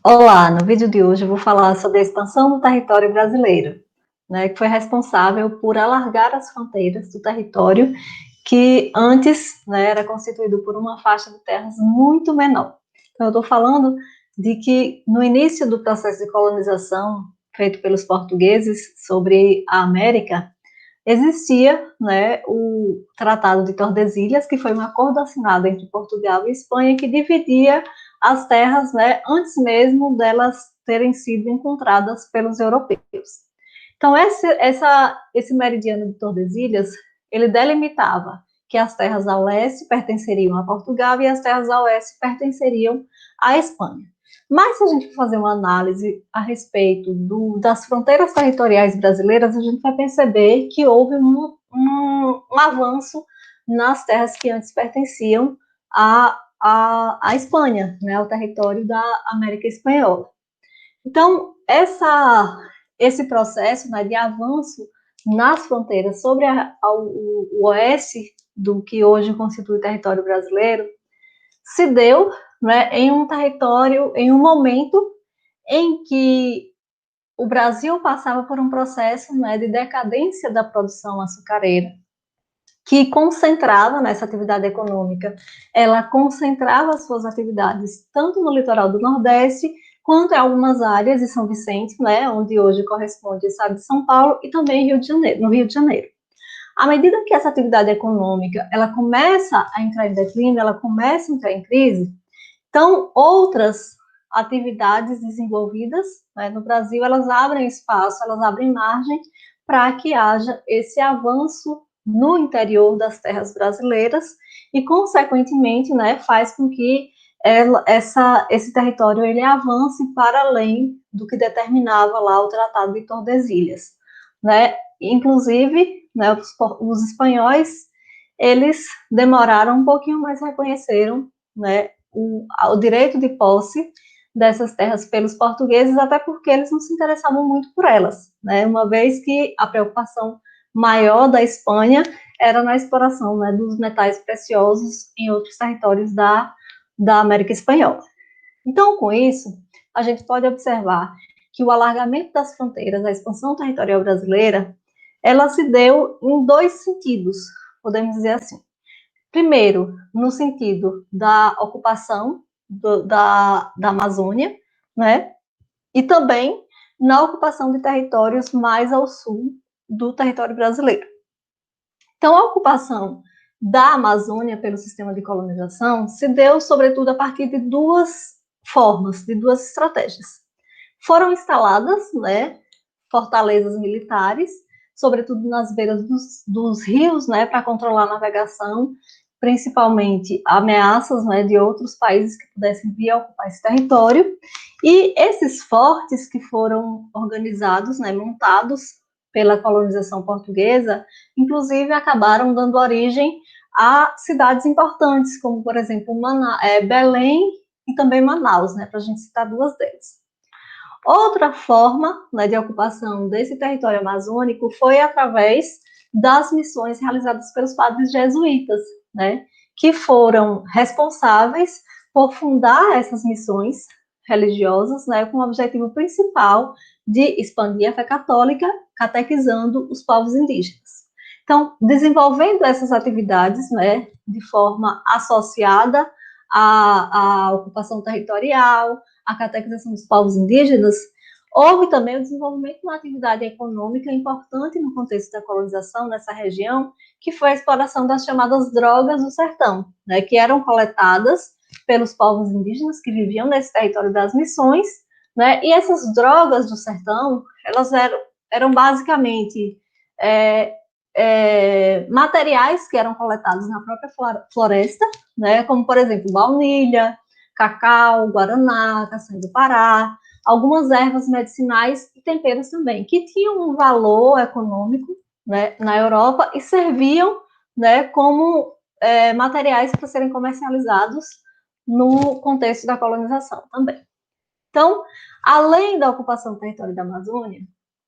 Olá, no vídeo de hoje eu vou falar sobre a expansão do território brasileiro, né, que foi responsável por alargar as fronteiras do território que antes, né, era constituído por uma faixa de terras muito menor. Então eu estou falando de que no início do processo de colonização feito pelos portugueses sobre a América, existia, né, o Tratado de Tordesilhas, que foi um acordo assinado entre Portugal e Espanha que dividia as terras, né, antes mesmo delas terem sido encontradas pelos europeus. Então, esse meridiano de Tordesilhas, ele delimitava que as terras ao leste pertenceriam a Portugal e as terras ao oeste pertenceriam à Espanha. Mas se a gente for fazer uma análise a respeito das fronteiras territoriais brasileiras, a gente vai perceber que houve um avanço nas terras que antes pertenciam à Espanha, né, ao território da América Espanhola. Então, esse processo, né, de avanço nas fronteiras sobre o oeste do que hoje constitui o território brasileiro, se deu, né, em um território, em um momento em que o Brasil passava por um processo, né, de decadência da produção açucareira, que concentrava nessa atividade econômica, ela concentrava suas atividades tanto no litoral do Nordeste, quanto em algumas áreas de São Vicente, né, onde hoje corresponde o estado de São Paulo, e também Rio de Janeiro, no Rio de Janeiro. À medida que essa atividade econômica ela começa a entrar em declínio, ela começa a entrar em crise, então outras atividades desenvolvidas, né, no Brasil, elas abrem espaço, elas abrem margem para que haja esse avanço no interior das terras brasileiras e, consequentemente, né, faz com que esse território ele avance para além do que determinava lá o Tratado de Tordesilhas, né? Inclusive, né, os espanhóis eles demoraram um pouquinho, mas reconheceram, né, o direito de posse dessas terras pelos portugueses, até porque eles não se interessavam muito por elas, né? Uma vez que a preocupação maior da Espanha era na exploração, né, dos metais preciosos em outros territórios da América Espanhola. Então, com isso, a gente pode observar que o alargamento das fronteiras, a expansão territorial brasileira, ela se deu em dois sentidos, podemos dizer assim. Primeiro, no sentido da ocupação da Amazônia, né? E também na ocupação de territórios mais ao sul do território brasileiro. Então, a ocupação da Amazônia pelo sistema de colonização se deu, sobretudo, a partir de duas formas, de duas estratégias. Foram instaladas, né, fortalezas militares, sobretudo nas beiras dos rios, né, para controlar a navegação, principalmente ameaças, né, de outros países que pudessem vir a ocupar esse território. E esses fortes que foram organizados, né, montados pela colonização portuguesa, inclusive acabaram dando origem a cidades importantes, como, por exemplo, Belém e também Manaus, né, para a gente citar duas delas. Outra forma, né, de ocupação desse território amazônico foi através das missões realizadas pelos padres jesuítas, né, que foram responsáveis por fundar essas missões religiosas, né, com o objetivo principal de expandir a fé católica, catequizando os povos indígenas. Então, desenvolvendo essas atividades, né, de forma associada à ocupação territorial, a catequização dos povos indígenas, houve também o desenvolvimento de uma atividade econômica importante no contexto da colonização nessa região, que foi a exploração das chamadas drogas do sertão, né, que eram coletadas pelos povos indígenas que viviam nesse território das missões, né, e essas drogas do sertão, elas eram basicamente materiais que eram coletados na própria floresta, né, como, por exemplo, baunilha, cacau, guaraná, castanha do Pará, algumas ervas medicinais e temperos também, que tinham um valor econômico, né, na Europa e serviam, né, como materiais para serem comercializados no contexto da colonização também. Então, além da ocupação do território da Amazônia,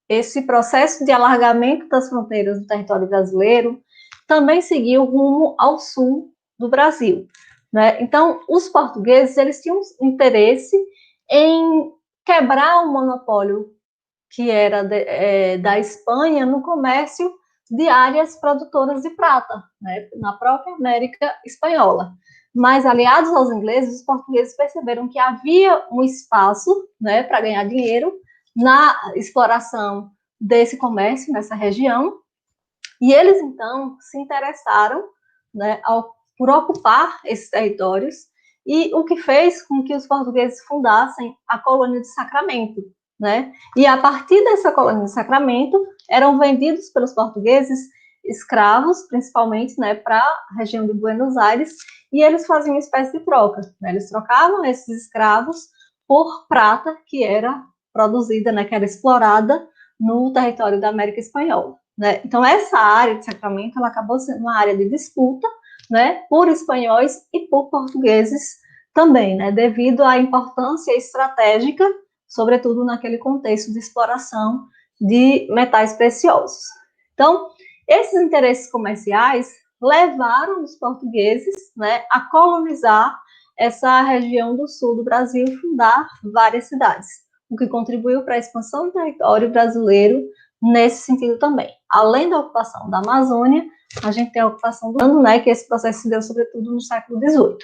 esse processo de alargamento das fronteiras do território brasileiro também seguiu rumo ao sul do Brasil, né? Então, os portugueses eles tinham interesse em quebrar o monopólio que era da Espanha no comércio de áreas produtoras de prata, né, na própria América Espanhola. Mas, aliados aos ingleses, os portugueses perceberam que havia um espaço, né, para ganhar dinheiro na exploração desse comércio nessa região, e eles, então, se interessaram, né, por ocupar esses territórios, e o que fez com que os portugueses fundassem a colônia de Sacramento, né? E a partir dessa colônia de Sacramento, eram vendidos pelos portugueses escravos, principalmente, né, para a região de Buenos Aires, e eles faziam uma espécie de troca, né? Eles trocavam esses escravos por prata que era produzida, né, que era explorada no território da América Espanhola. Né? Então, essa área de Sacramento ela acabou sendo uma área de disputa, né, por espanhóis e por portugueses também, né, devido à importância estratégica, sobretudo naquele contexto de exploração de metais preciosos. Então, esses interesses comerciais levaram os portugueses, né, a colonizar essa região do sul do Brasil e fundar várias cidades, o que contribuiu para a expansão do território brasileiro nesse sentido também. Além da ocupação da Amazônia, a gente tem a ocupação do Rio, né, que esse processo se deu sobretudo no século XVIII.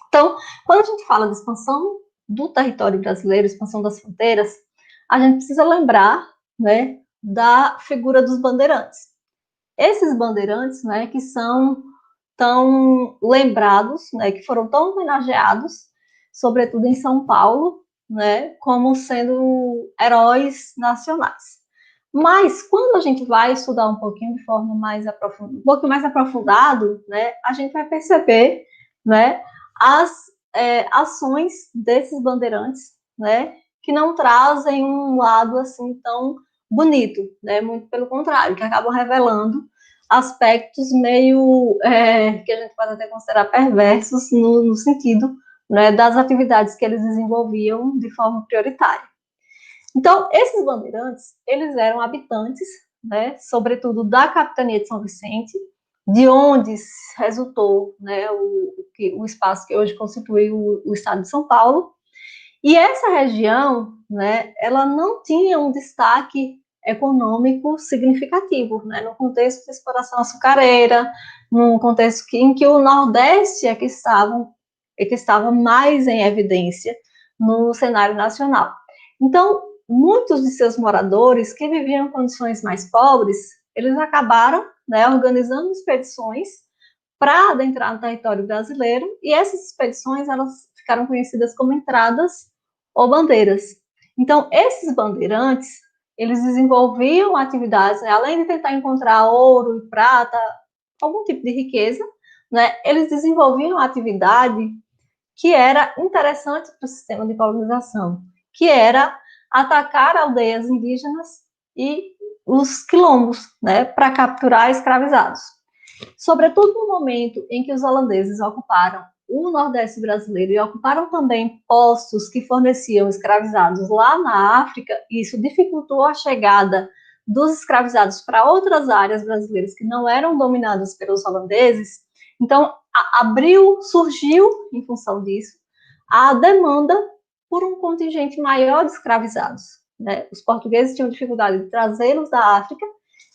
Então, quando a gente fala de expansão do território brasileiro, expansão das fronteiras, a gente precisa lembrar, né, da figura dos bandeirantes. Esses bandeirantes, né, que são tão lembrados, né, que foram tão homenageados, sobretudo em São Paulo, né, como sendo heróis nacionais. Mas quando a gente vai estudar um pouquinho de forma mais aprofundada, um pouco mais aprofundado, né, a gente vai perceber, né, as ações desses bandeirantes, né, que não trazem um lado assim tão bonito, né, muito pelo contrário, que acabam revelando aspectos meio que a gente pode até considerar perversos no sentido, né, das atividades que eles desenvolviam de forma prioritária. Então, esses bandeirantes, eles eram habitantes, né, sobretudo da capitania de São Vicente, de onde resultou, né, o espaço que hoje constitui o estado de São Paulo. E essa região, né, ela não tinha um destaque econômico significativo, né, no contexto de exploração açucareira, num contexto em que o Nordeste é que estava mais em evidência no cenário nacional. Então, muitos de seus moradores, que viviam em condições mais pobres, eles acabaram, né, organizando expedições para adentrar no território brasileiro, e essas expedições elas ficaram conhecidas como entradas ou bandeiras. Então, esses bandeirantes, eles desenvolviam atividades, né, além de tentar encontrar ouro e prata, algum tipo de riqueza, né, eles desenvolviam uma atividade que era interessante para o sistema de colonização, que era atacar aldeias indígenas e os quilombos, né, para capturar escravizados. Sobretudo no momento em que os holandeses ocuparam o Nordeste brasileiro e ocuparam também postos que forneciam escravizados lá na África, e isso dificultou a chegada dos escravizados para outras áreas brasileiras que não eram dominadas pelos holandeses. Então, surgiu, em função disso, a demanda por um contingente maior de escravizados. Né? Os portugueses tinham dificuldade de trazê-los da África,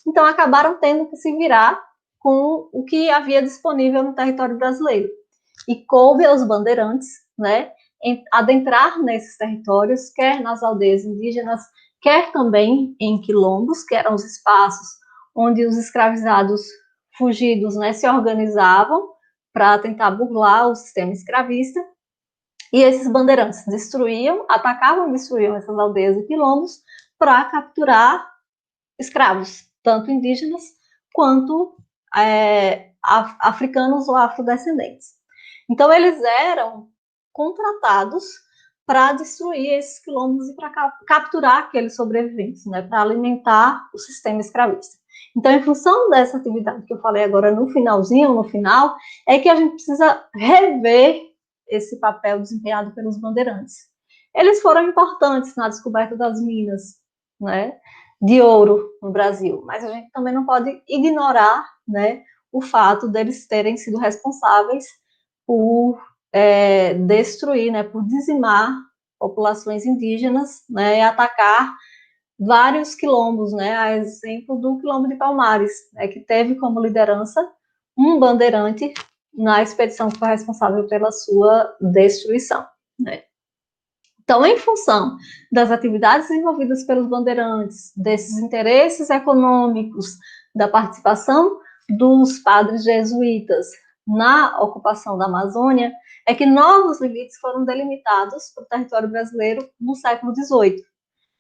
então acabaram tendo que se virar com o que havia disponível no território brasileiro. E coube aos bandeirantes, né, adentrar nesses territórios, quer nas aldeias indígenas, quer também em quilombos, que eram os espaços onde os escravizados fugidos, né, se organizavam para tentar burlar o sistema escravista. E esses bandeirantes atacavam e destruíam essas aldeias e quilombos para capturar escravos, tanto indígenas quanto africanos ou afrodescendentes. Então, eles eram contratados para destruir esses quilombos e para capturar aqueles sobreviventes, né, para alimentar o sistema escravista. Então, em função dessa atividade que eu falei agora no final, é que a gente precisa rever esse papel desempenhado pelos bandeirantes. Eles foram importantes na descoberta das minas, né, de ouro no Brasil, mas a gente também não pode ignorar, né, o fato deles terem sido responsáveis por destruir, né, por dizimar populações indígenas, né, e atacar vários quilombos, né, a exemplo do Quilombo de Palmares, né, que teve como liderança um bandeirante na expedição que foi responsável pela sua destruição, né. Então, em função das atividades desenvolvidas pelos bandeirantes, desses interesses econômicos, da participação dos padres jesuítas na ocupação da Amazônia, é que novos limites foram delimitados para o território brasileiro no século XVIII.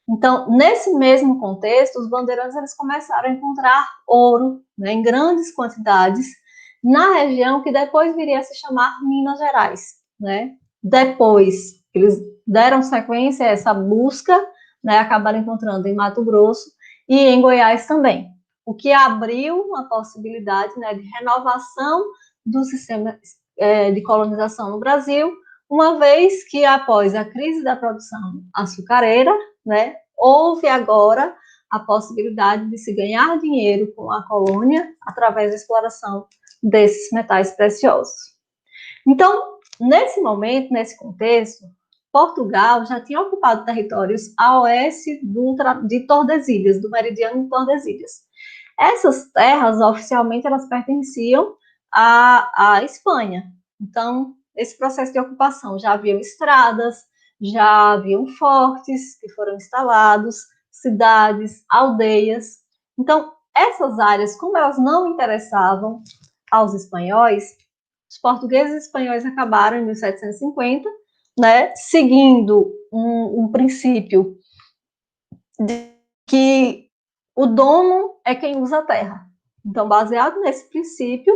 Então, nesse mesmo contexto, os bandeirantes eles começaram a encontrar ouro, né, em grandes quantidades na região que depois viria a se chamar Minas Gerais, né? Depois, eles deram sequência a essa busca, né, acabaram encontrando em Mato Grosso e em Goiás também, o que abriu uma possibilidade, né, de renovação do sistema de colonização no Brasil, uma vez que após a crise da produção açucareira, né, houve agora a possibilidade de se ganhar dinheiro com a colônia através da exploração desses metais preciosos. Então, nesse momento, nesse contexto, Portugal já tinha ocupado territórios a oeste de Tordesilhas, do meridiano de Tordesilhas. Essas terras, oficialmente, elas pertenciam à Espanha. Então, esse processo de ocupação já haviam estradas, já haviam fortes que foram instalados, cidades, aldeias. Então, essas áreas, como elas não interessavam aos espanhóis, os portugueses e espanhóis acabaram em 1750, né, seguindo um princípio de que o dono é quem usa a terra. Então, baseado nesse princípio,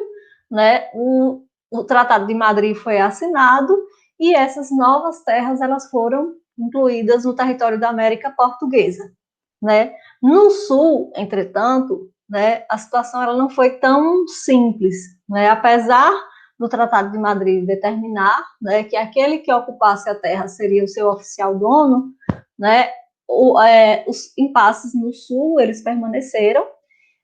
né, o Tratado de Madrid foi assinado e essas novas terras elas foram incluídas no território da América Portuguesa, né? No sul, entretanto, né, a situação ela não foi tão simples, né? Apesar do Tratado de Madrid determinar, né, que aquele que ocupasse a terra seria o seu oficial dono, né? Os impasses no sul eles permaneceram,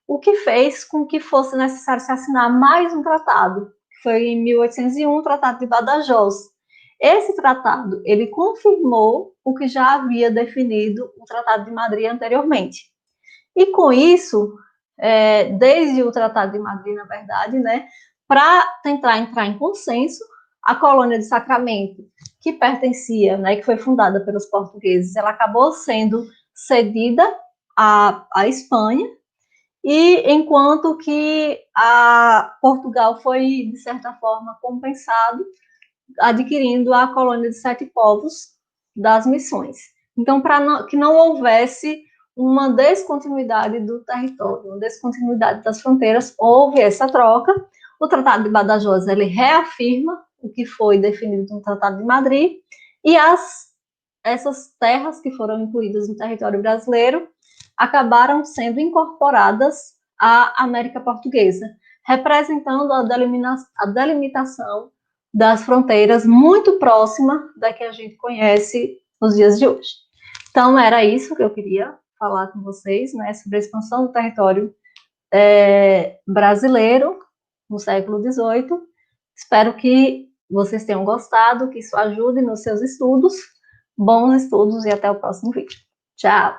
o que fez com que fosse necessário se assinar mais um tratado, que foi em 1801, o Tratado de Badajoz. Esse tratado, ele confirmou o que já havia definido o Tratado de Madrid anteriormente. E com isso, desde o Tratado de Madrid, na verdade, né, para tentar entrar em consenso, a colônia de Sacramento, que pertencia, né, que foi fundada pelos portugueses, ela acabou sendo cedida à Espanha, e enquanto que a Portugal foi, de certa forma, compensado, adquirindo a colônia de Sete Povos das Missões. Então, para que não houvesse uma descontinuidade do território, uma descontinuidade das fronteiras, houve essa troca. O Tratado de Badajoz ele reafirma o que foi definido no Tratado de Madrid e essas terras que foram incluídas no território brasileiro acabaram sendo incorporadas à América Portuguesa, representando a delimitação das fronteiras muito próxima da que a gente conhece nos dias de hoje. Então, era isso que eu queria falar com vocês, né, sobre a expansão do território brasileiro no século XVIII. Espero que vocês tenham gostado, que isso ajude nos seus estudos. Bons estudos e até o próximo vídeo. Tchau!